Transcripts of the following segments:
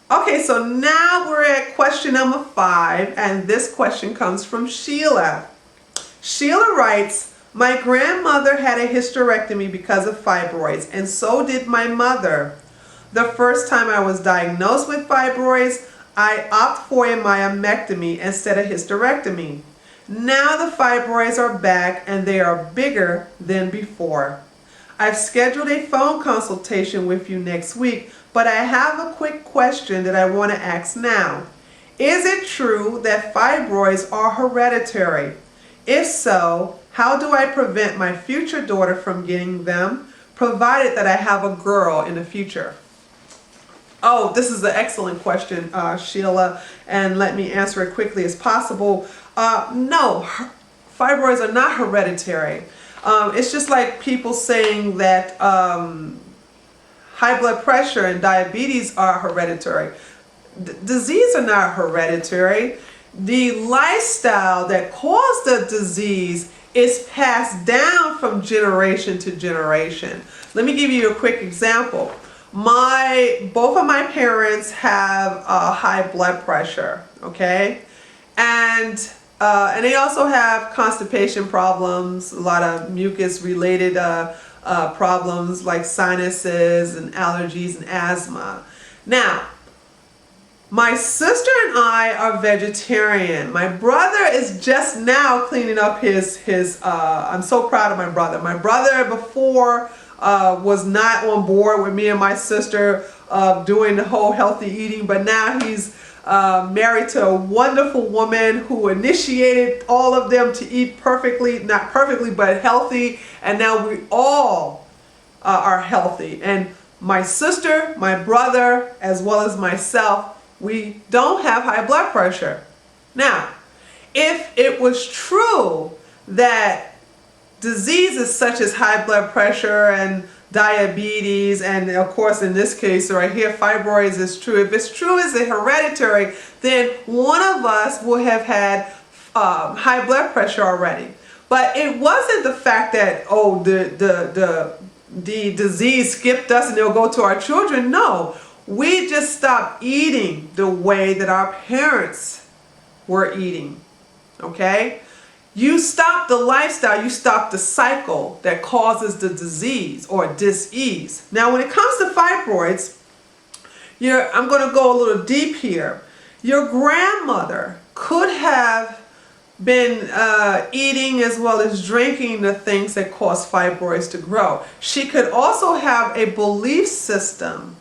Okay, so now we're at question number 5, and this question comes from Sheila. Sheila writes, my grandmother had a hysterectomy because of fibroids, and so did my mother. The first time I was diagnosed with fibroids, I opted for a myomectomy instead of hysterectomy. Now the fibroids are back and they are bigger than before. I've scheduled a phone consultation with you next week, but I have a quick question that I want to ask now. Is it true that fibroids are hereditary? If so, how do I prevent my future daughter from getting them, provided that I have a girl in the future? Oh, this is an excellent question, Sheila, and let me answer it quickly as possible. No, fibroids are not hereditary. It's just like people saying that high blood pressure and diabetes are hereditary. Disease are not hereditary. The lifestyle that caused the disease is passed down from generation to generation. Let me give you a quick example. Both of my parents have high blood pressure, okay? And they also have constipation problems, a lot of mucus related problems like sinuses and allergies and asthma. Now, my sister and I are vegetarian. My brother is just now cleaning up his I'm so proud of my brother. My brother before was not on board with me and my sister doing the whole healthy eating, but now he's married to a wonderful woman who initiated all of them to eat perfectly, not perfectly, but healthy, and now we all are healthy. And my sister, my brother, as well as myself, we don't have high blood pressure. Now, if it was true that diseases such as high blood pressure and diabetes, and of course in this case right here fibroids is true, if it's true as a hereditary, then one of us will have had high blood pressure already. But it wasn't the fact that, oh, the disease skipped us and it'll go to our children. No, we just stopped eating the way that our parents were eating, okay? You stop the lifestyle, you stop the cycle that causes the disease or dis-ease. Now, when it comes to fibroids, I'm going to go a little deep here. Your grandmother could have been eating as well as drinking the things that cause fibroids to grow. She could also have a belief system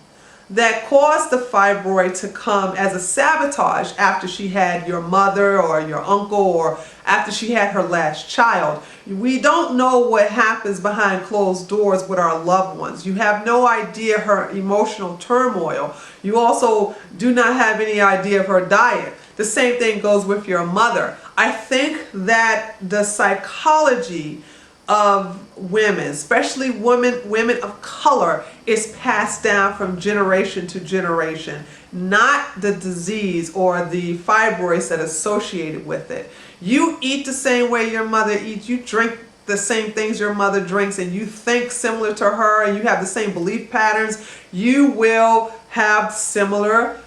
that caused the fibroid to come as a sabotage after she had your mother or your uncle or after she had her last child. We don't know what happens behind closed doors with our loved ones. You have no idea her emotional turmoil. You also do not have any idea of her diet. The same thing goes with your mother. I think that the psychology of women, especially women of color, is passed down from generation to generation, not the disease or the fibroids that are associated with it. You eat the same way your mother eats, you drink the same things your mother drinks, and you think similar to her, and you have the same belief patterns, you will have similar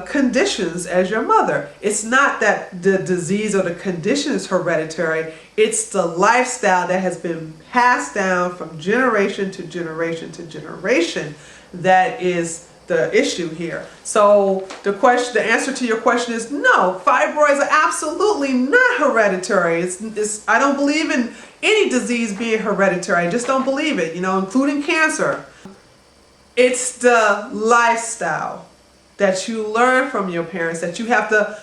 conditions as your mother. It's not that the disease or the condition is hereditary, it's the lifestyle that has been passed down from generation to generation to generation that is the issue here. So the answer to your question is no, fibroids are absolutely not hereditary. I don't believe in any disease being hereditary. I just don't believe it, including cancer. It's the lifestyle that you learn from your parents that you have to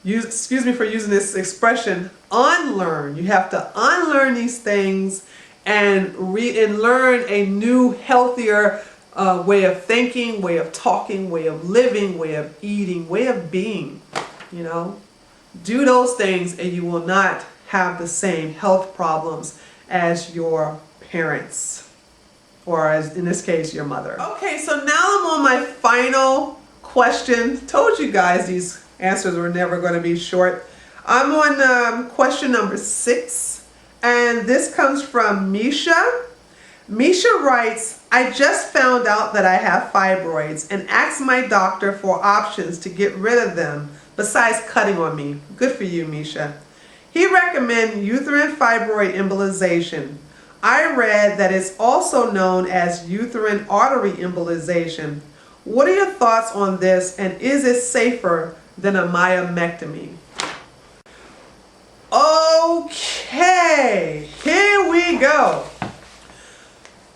use, excuse me for using this expression, unlearn. You have to unlearn these things and learn a new, healthier way of thinking, way of talking, way of living, way of eating, way of being. Do those things and you will not have the same health problems as your parents, or as in this case your mother. Okay, so now I'm on my final question. Told you guys these answers were never going to be short. I'm on question number 6, and this comes from Misha. Misha writes, I just found out that I have fibroids and asked my doctor for options to get rid of them besides cutting on me. Good for you, Misha. He recommended uterine fibroid embolization. I read that it's also known as uterine artery embolization. What are your thoughts on this, and is it safer than a myomectomy? Okay, here we go.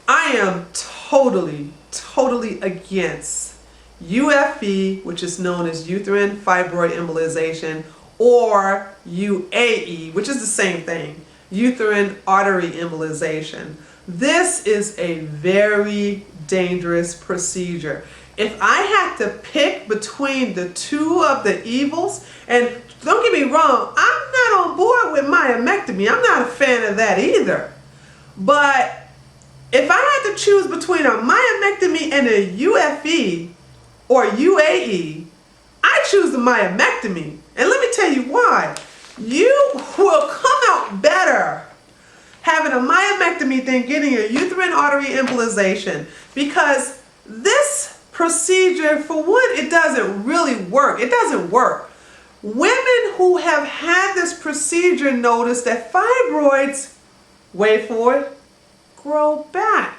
I am totally against UFE, which is known as uterine fibroid embolization, or UAE, which is the same thing, uterine artery embolization. This is a very dangerous procedure. If I had to pick between the two of the evils, and don't get me wrong, I'm not on board with myomectomy. I'm not a fan of that either. But if I had to choose between a myomectomy and a UFE or UAE, I choose the myomectomy. And let me tell you why. You will come out better having a myomectomy than getting a uterine artery embolization, because this procedure, for one, it doesn't really work. It doesn't work. Women who have had this procedure notice that fibroids, wait for it, grow back.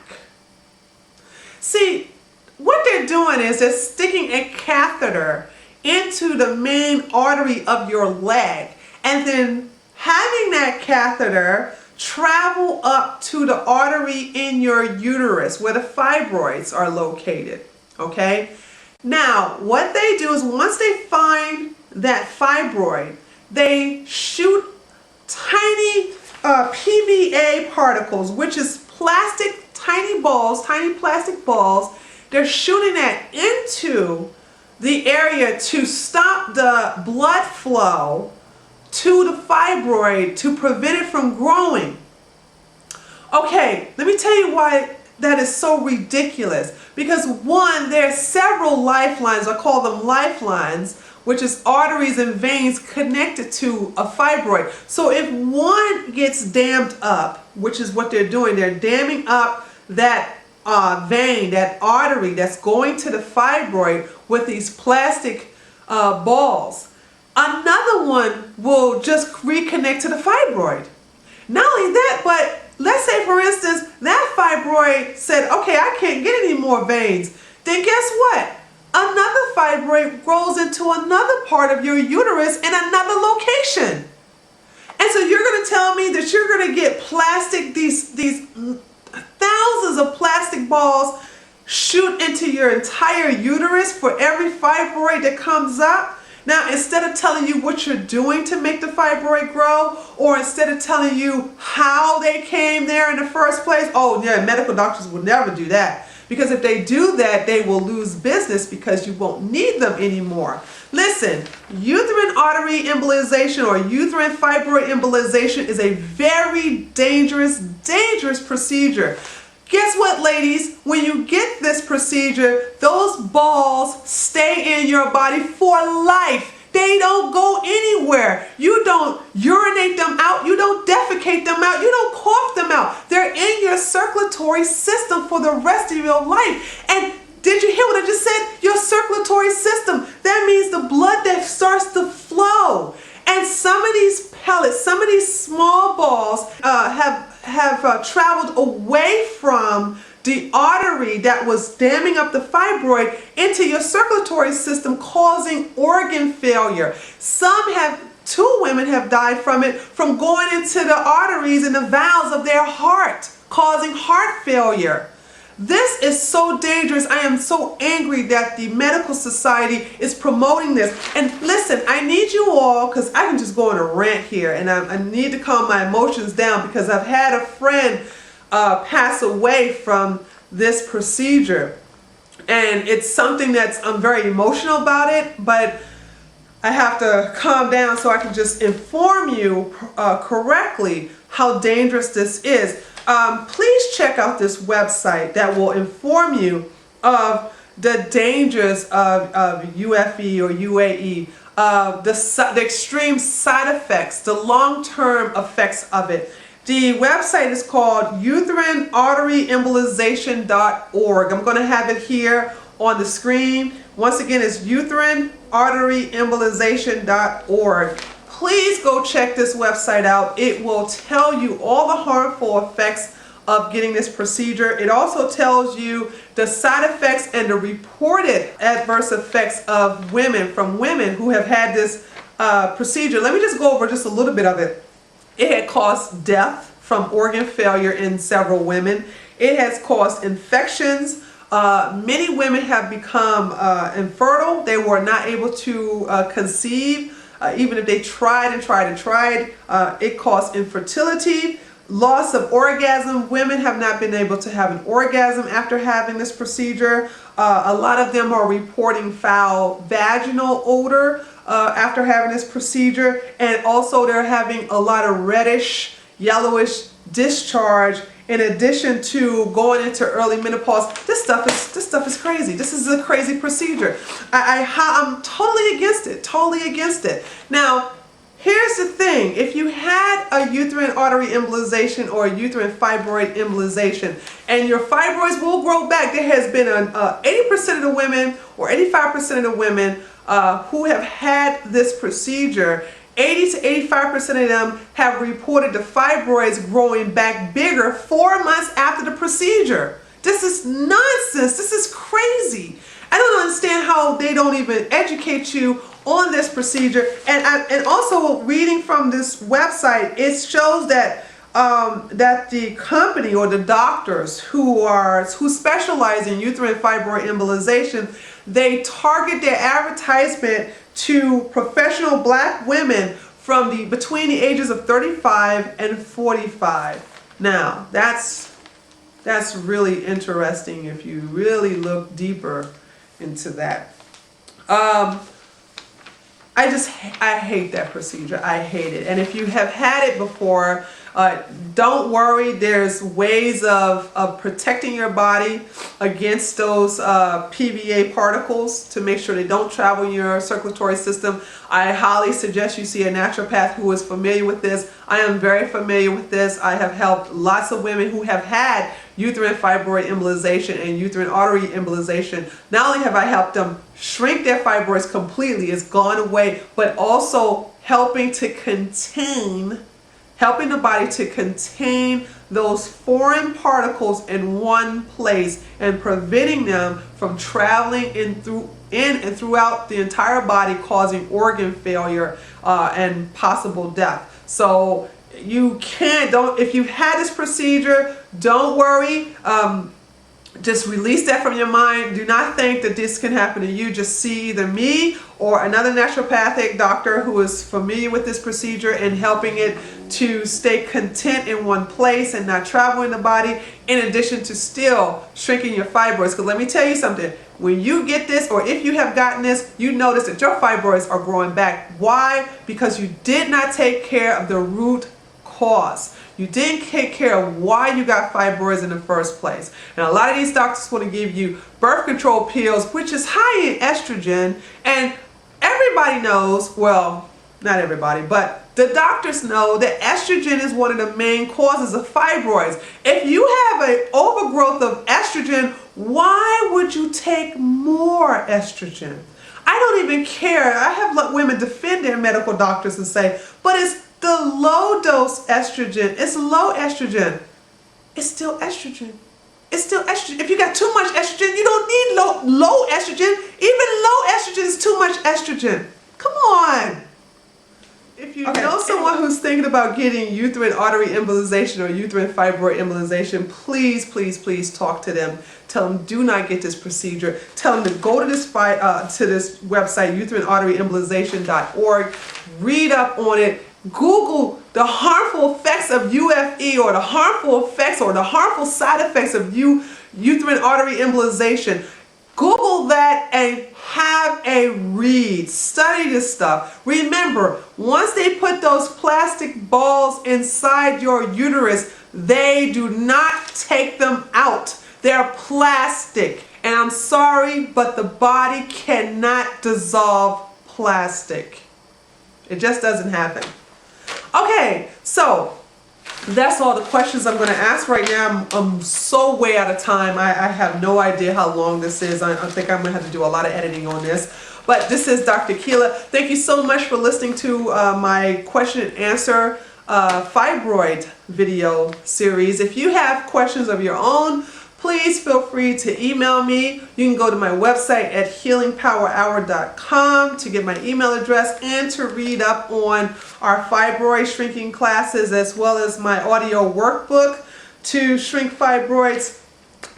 See, what they're doing is they're sticking a catheter into the main artery of your leg and then having that catheter travel up to the artery in your uterus where the fibroids are located. Okay? Now, what they do is once they find that fibroid, they shoot tiny PVA particles, which is plastic, tiny balls, tiny plastic balls. They're shooting that into the area to stop the blood flow to the fibroid to prevent it from growing. Okay, let me tell you why that is so ridiculous. Because one, there are several lifelines, I call them lifelines, which is arteries and veins connected to a fibroid. So if one gets dammed up, which is what they're doing, they're damming up that vein, that artery that's going to the fibroid with these plastic balls. Another one will just reconnect to the fibroid. Not only that, but let's say, for instance, that fibroid said, okay, I can't get any more veins. Then guess what? Another fibroid grows into another part of your uterus in another location. And so you're going to tell me that you're going to get plastic, these thousands of plastic balls shoot into your entire uterus for every fibroid that comes up? Now, instead of telling you what you're doing to make the fibroid grow, or instead of telling you how they came there in the first place, oh yeah, medical doctors will never do that. Because if they do that, they will lose business because you won't need them anymore. Listen, uterine artery embolization or uterine fibroid embolization is a very dangerous procedure. Guess what, ladies? When you get this procedure, those balls stay in your body for life. They don't go anywhere. You don't urinate them out. You don't defecate them out. You don't cough them out. They're in your circulatory system for the rest of your life. And did you hear what I just said? Your circulatory system. That means the blood that starts to flow. And some of these pellets, some of these small balls have traveled away from the artery that was damming up the fibroid into your circulatory system, causing organ failure. Two women have died from it, from going into the arteries and the valves of their heart, causing heart failure. This is so dangerous. I am so angry that the medical society is promoting this. And listen, I need you all, because I can just go on a rant here, and I need to calm my emotions down because I've had a friend pass away from this procedure. And it's something I'm very emotional about it, but I have to calm down so I can just inform you correctly how dangerous this is. Please check out this website that will inform you of the dangers of UFE or UAE, the extreme side effects, the long-term effects of it. The website is called UterineArteryEmbolization.org. I'm going to have it here on the screen. Once again, it's UterineArteryEmbolization.org. Please go check this website out. It will tell you all the harmful effects of getting this procedure. It also tells you the side effects and the reported adverse effects of women, from women who have had this procedure. Let me just go over just a little bit of it. It had caused death from organ failure in several women. It has caused infections. Many women have become infertile. They were not able to conceive. Even if they tried and tried and tried, it caused infertility, loss of orgasm. Women have not been able to have an orgasm after having this procedure. A lot of them are reporting foul vaginal odor after having this procedure, and also they're having a lot of reddish, yellowish discharge. In addition to going into early menopause, this stuff is crazy. This is a crazy procedure. I'm totally against it. Totally against it. Now, here's the thing. If you had a uterine artery embolization or a uterine fibroid embolization, and your fibroids will grow back, there has been an 80% of the women or 85% of the women who have had this procedure. 80 to 85% of them have reported the fibroids growing back bigger 4 months after the procedure. This is nonsense. This is crazy. I don't understand how they don't even educate you on this procedure. And also reading from this website, it shows that that the company or the doctors who specialize in uterine fibroid embolization, they target their advertisement to professional black women from between the ages of 35 and 45. Now, that's really interesting if you really look deeper into that. I hate that procedure. I hate it. And if you have had it before, don't worry. There's ways of protecting your body against those PVA particles to make sure they don't travel in your circulatory system. I highly suggest you see a naturopath who is familiar with this. I am very familiar with this. I have helped lots of women who have had uterine fibroid embolization and uterine artery embolization. Not only have I helped them shrink their fibroids completely, it's gone away, but also helping the body to contain those foreign particles in one place and preventing them from traveling in and throughout the entire body, causing organ failure and possible death. So if you've had this procedure, don't worry. Just release that from your mind. Do not think that this can happen to you. Just see either me or another naturopathic doctor who is familiar with this procedure and helping it to stay content in one place and not travel in the body, in addition to still shrinking your fibroids. Because let me tell you something, when you get this, or if you have gotten this, you notice that your fibroids are growing back. Why? Because you did not take care of the root cause. You didn't take care of why you got fibroids in the first place. And a lot of these doctors want to give you birth control pills, which is high in estrogen. And everybody knows, well, not everybody, but the doctors know that estrogen is one of the main causes of fibroids. If you have an overgrowth of estrogen, why would you take more estrogen? I don't even care. I have let women defend their medical doctors and say, but it's the low dose estrogen. It's low estrogen. It's still estrogen. It's still estrogen. If you got too much estrogen, you don't need low estrogen. Even low estrogen is too much estrogen. Come on. If you know someone who's thinking about getting uterine artery embolization or uterine fibroid embolization, please, please, please talk to them. Tell them do not get this procedure. Tell them to go to this website, uterinearteryembolization.org. Read up on it. Google the harmful effects of UFE or the harmful effects or the harmful side effects of uterine artery embolization. Google that and have a read. Study this stuff. Remember, once they put those plastic balls inside your uterus, they do not take them out. They're plastic. And I'm sorry, but the body cannot dissolve plastic. It just doesn't happen. Okay, so that's all the questions I'm going to ask right now. I'm so way out of time. I have no idea how long this is. I think I'm going to have to do a lot of editing on this. But this is Dr. Akilah. Thank you so much for listening to my question and answer fibroid video series. If you have questions of your own, please feel free to email me. You can go to my website at healingpowerhour.com to get my email address and to read up on our fibroid shrinking classes, as well as my audio workbook to shrink fibroids.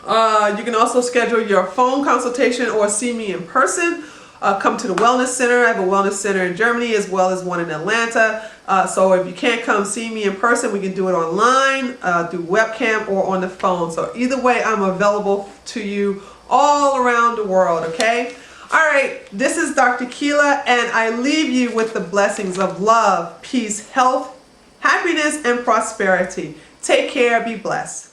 You can also schedule your phone consultation or see me in person. Come to the Wellness Center. I have a wellness center in Germany as well as one in Atlanta. So if you can't come see me in person, we can do it online, through webcam or on the phone. So either way, I'm available to you all around the world, okay? All right, this is Dr. Akilah, and I leave you with the blessings of love, peace, health, happiness, and prosperity. Take care. Be blessed.